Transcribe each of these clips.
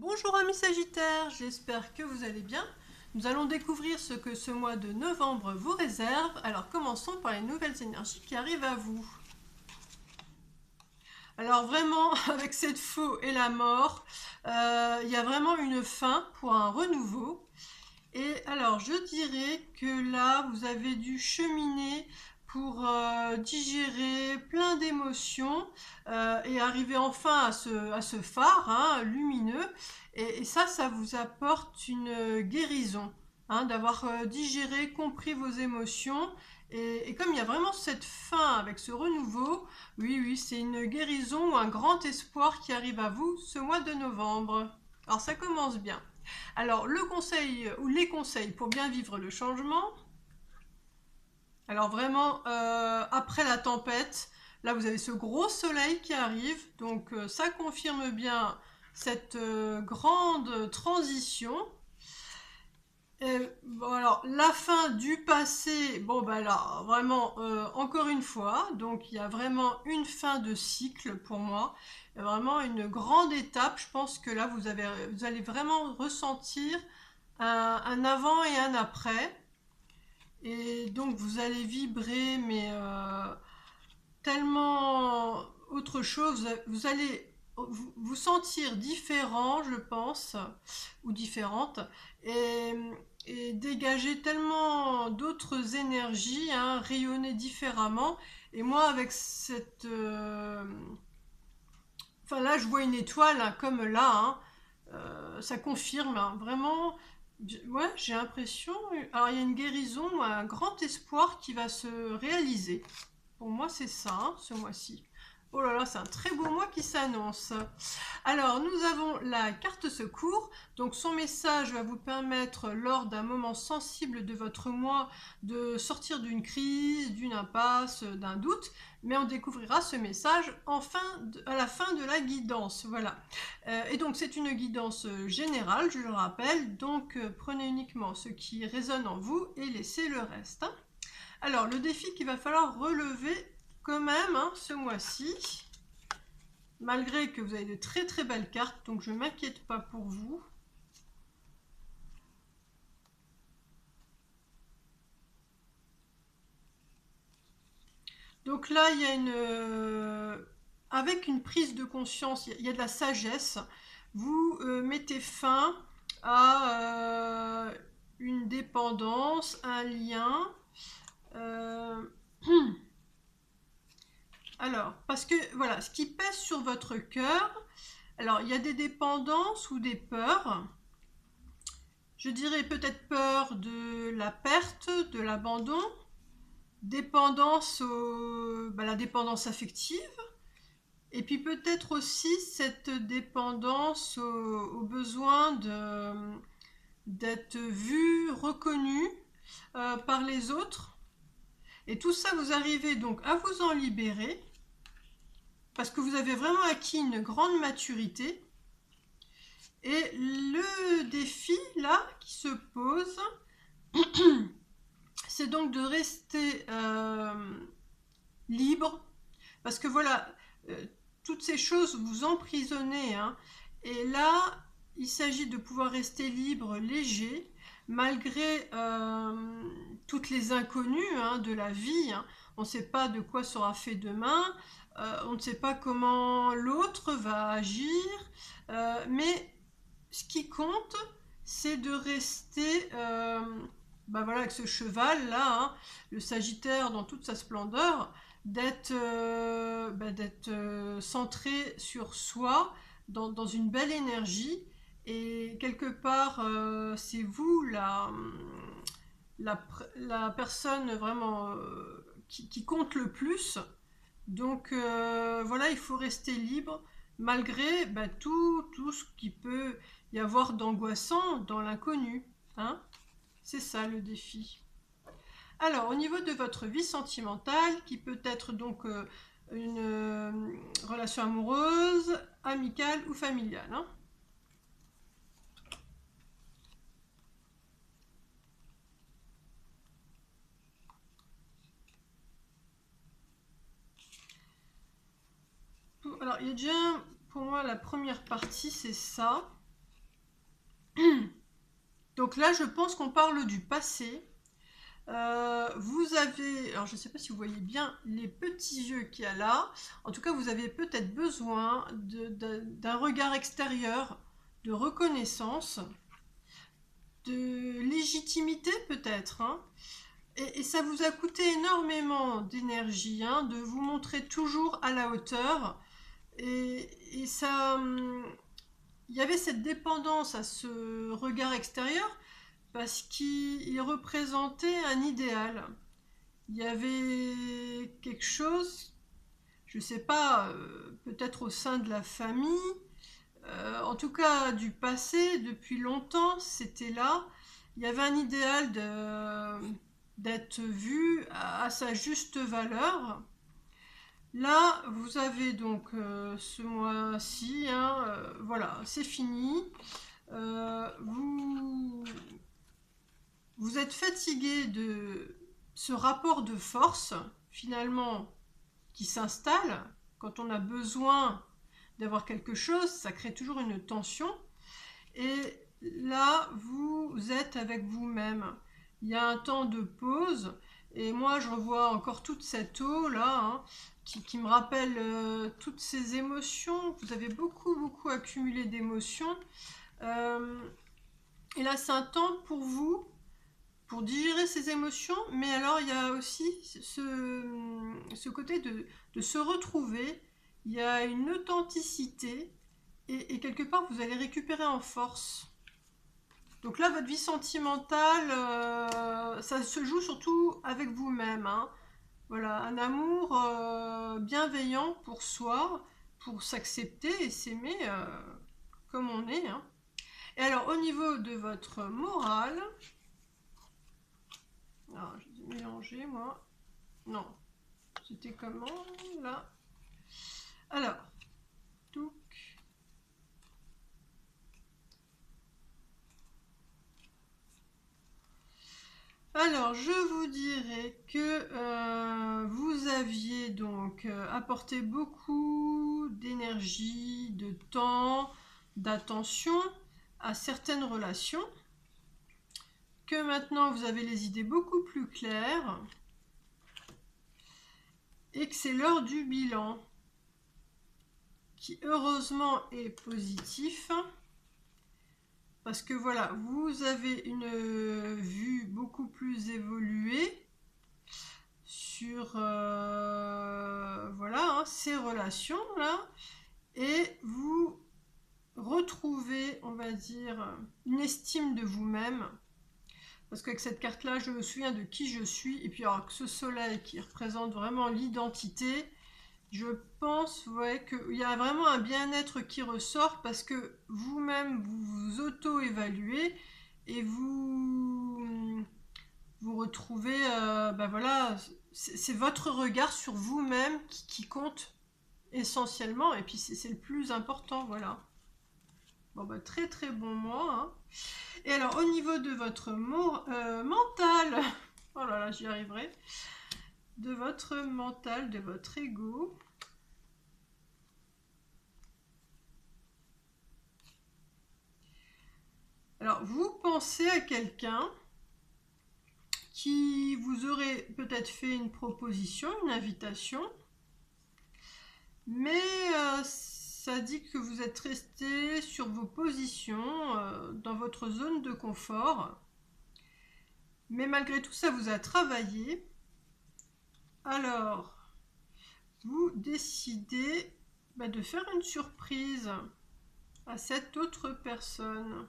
Bonjour amis Sagittaires, j'espère que vous allez bien. Nous allons découvrir ce que ce mois de novembre vous réserve. Alors commençons par les nouvelles énergies qui arrivent à vous. Alors vraiment, avec cette faux et la mort, il y a vraiment une fin pour un renouveau. Et alors, je dirais que là, vous avez dû cheminer pour digérer plein d'émotions et arriver enfin à ce phare lumineux. Et ça vous apporte une guérison, d'avoir digéré, compris vos émotions. Et comme il y a vraiment cette fin avec ce renouveau, oui, oui, c'est une guérison ou un grand espoir qui arrive à vous ce mois de novembre. Alors, ça commence bien. Alors, le conseil ou les conseils pour bien vivre le changement. Alors vraiment, après la tempête, là vous avez ce gros soleil qui arrive, donc ça confirme bien cette grande transition. Et, bon, alors, la fin du passé, bon ben là, vraiment, encore une fois, donc il y a vraiment une fin de cycle pour moi, il y a vraiment une grande étape, je pense que là vous allez vraiment ressentir un avant et un après. Et donc vous allez vibrer, mais tellement autre chose. Vous allez vous sentir différent, je pense, ou différente, et, et dégager tellement d'autres énergies, rayonner différemment. Et moi, avec cette... Enfin là, je vois une étoile, comme là, ça confirme, vraiment. Ouais, j'ai l'impression. Alors, il y a une guérison, un grand espoir qui va se réaliser. Pour moi, c'est ça, ce mois-ci. Oh là là, c'est un très beau mois qui s'annonce. Alors, nous avons la carte secours. Donc, son message va vous permettre, lors d'un moment sensible de votre mois, de sortir d'une crise, d'une impasse, d'un doute. Mais on découvrira ce message à la fin de la guidance. Voilà. Et donc, c'est une guidance générale, je le rappelle. Donc, prenez uniquement ce qui résonne en vous et laissez le reste. Alors, le défi qu'il va falloir relever quand même, ce mois-ci, malgré que vous avez de très très belles cartes, donc je ne m'inquiète pas pour vous. Donc là, il y a avec une prise de conscience, il y a de la sagesse. Vous mettez fin à une dépendance, un lien. Euh, alors, parce que voilà, ce qui pèse sur votre cœur, alors il y a des dépendances ou des peurs. Je dirais peut-être peur de la perte, de l'abandon, la dépendance affective, et puis peut-être aussi cette dépendance au besoin d'être vu, reconnu par les autres. Et tout ça, vous arrivez donc à vous en libérer, parce que vous avez vraiment acquis une grande maturité. Et le défi, là, qui se pose, c'est donc de rester libre, parce que voilà, toutes ces choses vous emprisonnez, et là, il s'agit de pouvoir rester libre, léger, malgré toutes les inconnues de la vie. On ne sait pas de quoi sera fait demain, on ne sait pas comment l'autre va agir, mais ce qui compte, c'est de rester voilà, avec ce cheval là, le Sagittaire dans toute sa splendeur, d'être centré sur soi, dans une belle énergie. Et quelque part, c'est vous la, la personne vraiment qui compte le plus. Donc voilà, il faut rester libre malgré tout ce qui peut y avoir d'angoissant dans l'inconnu. C'est ça le défi. Alors, au niveau de votre vie sentimentale, qui peut être donc une relation amoureuse, amicale ou familiale. Alors, il y a déjà, pour moi, la première partie, c'est ça. Donc là, je pense qu'on parle du passé. Vous avez, alors je ne sais pas si vous voyez bien les petits yeux qu'il y a là. En tout cas, vous avez peut-être besoin d'un regard extérieur, de reconnaissance, de légitimité peut-être, hein. Et ça vous a coûté énormément d'énergie, hein, de vous montrer toujours à la hauteur. Et ça, il y avait cette dépendance à ce regard extérieur parce qu'il représentait un idéal. Il y avait quelque chose, je ne sais pas, peut-être au sein de la famille, en tout cas du passé, depuis longtemps, c'était là. Il y avait un idéal d'être vu à sa juste valeur. Là, vous avez donc ce mois-ci, hein, voilà, c'est fini. Vous êtes fatigué de ce rapport de force, finalement, qui s'installe quand on a besoin d'avoir quelque chose, ça crée toujours une tension. Et là, vous êtes avec vous-même. Il y a un temps de pause. Et moi, je revois encore toute cette eau là, hein, qui me rappelle toutes ces émotions. Vous avez beaucoup accumulé d'émotions. Euh, et là, c'est un temps pour vous, pour digérer ces émotions. Mais alors, il y a aussi ce côté de se retrouver. Il y a une authenticité. Et quelque part, vous allez récupérer en force. Donc là, votre vie sentimentale, ça se joue surtout avec vous-même, hein. Voilà, un amour bienveillant pour soi, pour s'accepter et s'aimer comme on est, hein. Et alors, au niveau de votre morale, alors, j'ai mélangé, moi. Non, c'était comment, là? Alors, tout. Alors, je vous dirais que vous aviez donc apporté beaucoup d'énergie, de temps, d'attention à certaines relations, que maintenant vous avez les idées beaucoup plus claires et que c'est l'heure du bilan qui heureusement est positif. Parce que voilà, vous avez une vue beaucoup plus évoluée sur voilà, hein, ces relations là, et vous retrouvez, on va dire, une estime de vous-même. Parce qu'avec cette carte là, je me souviens de qui je suis, et puis alors que ce soleil qui représente vraiment l'identité, je pense, ouais, qu'il y a vraiment un bien-être qui ressort parce que vous-même vous vous auto-évaluez et vous retrouvez, ben voilà, c'est votre regard sur vous-même qui compte essentiellement, et puis c'est le plus important, voilà. Bon, bah, très bon mois, hein. Et alors, au niveau de votre mental, oh là là, j'y arriverai, de votre mental, de votre ego. Alors, vous pensez à quelqu'un qui vous aurait peut-être fait une proposition, une invitation, mais ça dit que vous êtes resté sur vos positions, dans votre zone de confort, mais malgré tout ça vous a travaillé. Alors, vous décidez de faire une surprise à cette autre personne.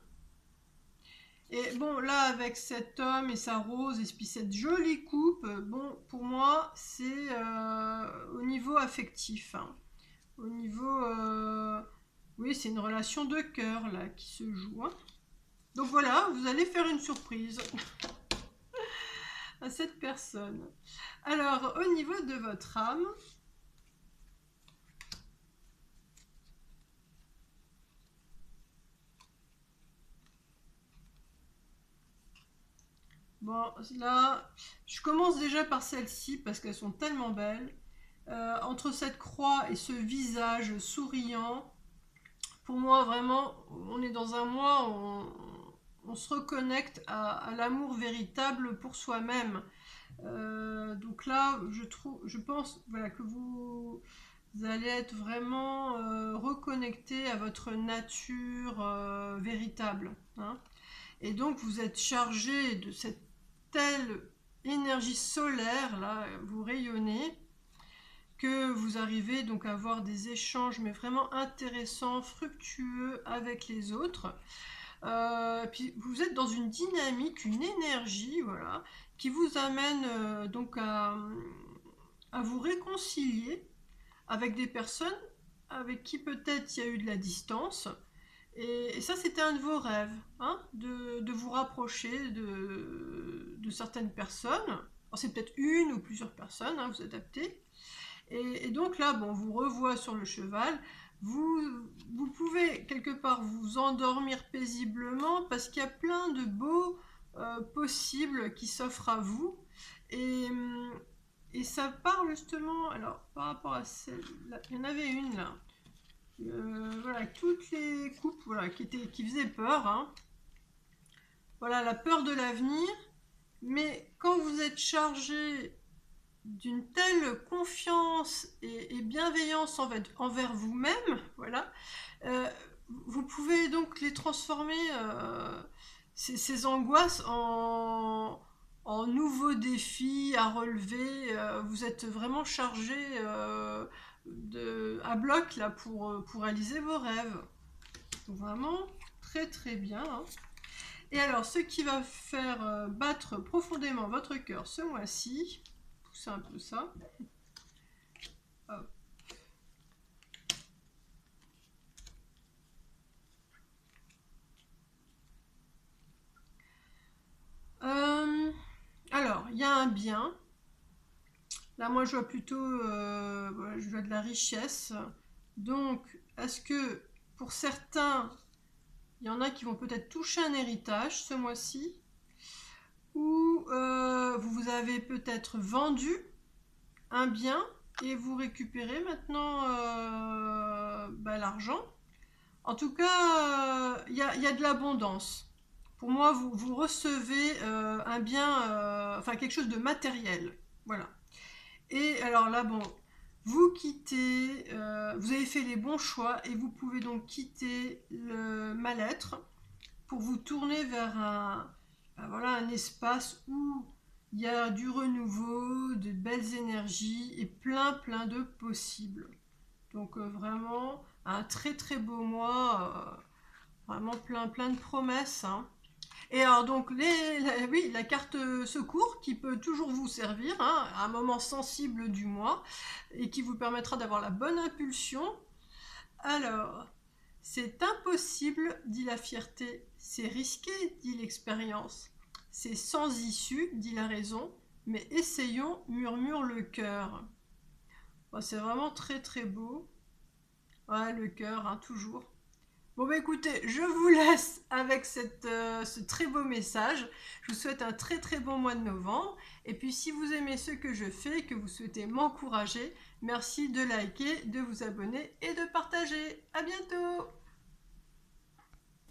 Et bon, là, avec cet homme et sa rose, et puis cette jolie coupe, bon, pour moi, c'est au niveau affectif, hein. Au niveau... oui, c'est une relation de cœur, là, qui se joue, hein. Donc voilà, vous allez faire une surprise à cette personne. Alors, au niveau de votre âme, bon, là, je commence déjà par celle-ci parce qu'elles sont tellement belles. Entre cette croix et ce visage souriant, pour moi, vraiment, on est dans un mois où on se reconnecte à l'amour véritable pour soi-même. Donc là, je pense voilà, que vous allez être vraiment reconnecté à votre nature véritable, hein. Et donc vous êtes chargé de cette telle énergie solaire, là, vous rayonnez, que vous arrivez donc à avoir des échanges mais vraiment intéressants, fructueux avec les autres. Puis vous êtes dans une dynamique, une énergie, voilà, qui vous amène donc à vous réconcilier avec des personnes avec qui peut-être il y a eu de la distance. Et ça, c'était un de vos rêves, hein, de vous rapprocher de certaines personnes. Alors, c'est peut-être une ou plusieurs personnes, hein, vous adaptez. Et donc là, bon, on vous revoit sur le cheval. Vous pouvez quelque part vous endormir paisiblement parce qu'il y a plein de beaux possibles qui s'offrent à vous. Et, et ça part justement, alors par rapport à celle-là, il y en avait une là. Voilà, toutes les coupes voilà, qui faisaient peur, hein. Voilà, la peur de l'avenir. Mais quand vous êtes chargé d'une telle confiance et bienveillance envers vous-même, voilà, euh, vous pouvez donc les transformer, ces angoisses, en nouveaux défis à relever. Vous êtes vraiment chargé à bloc là pour réaliser vos rêves. Donc vraiment très très bien, hein. Et alors, ce qui va faire battre profondément votre cœur ce mois-ci, pousser un peu ça. Hop. Alors, il y a un bien. Là, moi, je vois plutôt, voilà, je vois de la richesse. Donc, est-ce que pour certains, il y en a qui vont peut-être toucher un héritage ce mois-ci, ou vous avez peut-être vendu un bien et vous récupérez maintenant l'argent. En tout cas, il y a de l'abondance. Pour moi, vous recevez un bien, enfin quelque chose de matériel. Voilà. Et alors là, bon, vous quittez, vous avez fait les bons choix et vous pouvez donc quitter le mal-être pour vous tourner vers voilà, un espace où il y a du renouveau, de belles énergies et plein de possibles. Donc vraiment un très très beau mois, vraiment plein de promesses, hein. Et alors donc oui, la carte secours qui peut toujours vous servir, hein, à un moment sensible du mois et qui vous permettra d'avoir la bonne impulsion. Alors, c'est impossible, dit la fierté, c'est risqué, dit l'expérience, c'est sans issue, dit la raison, mais essayons, murmure le cœur. Bon, c'est vraiment très très beau. Ouais, le cœur, hein, toujours. Bon bah écoutez, je vous laisse avec ce très beau message. Je vous souhaite un très très bon mois de novembre. Et puis si vous aimez ce que je fais et que vous souhaitez m'encourager, merci de liker, de vous abonner et de partager. À bientôt!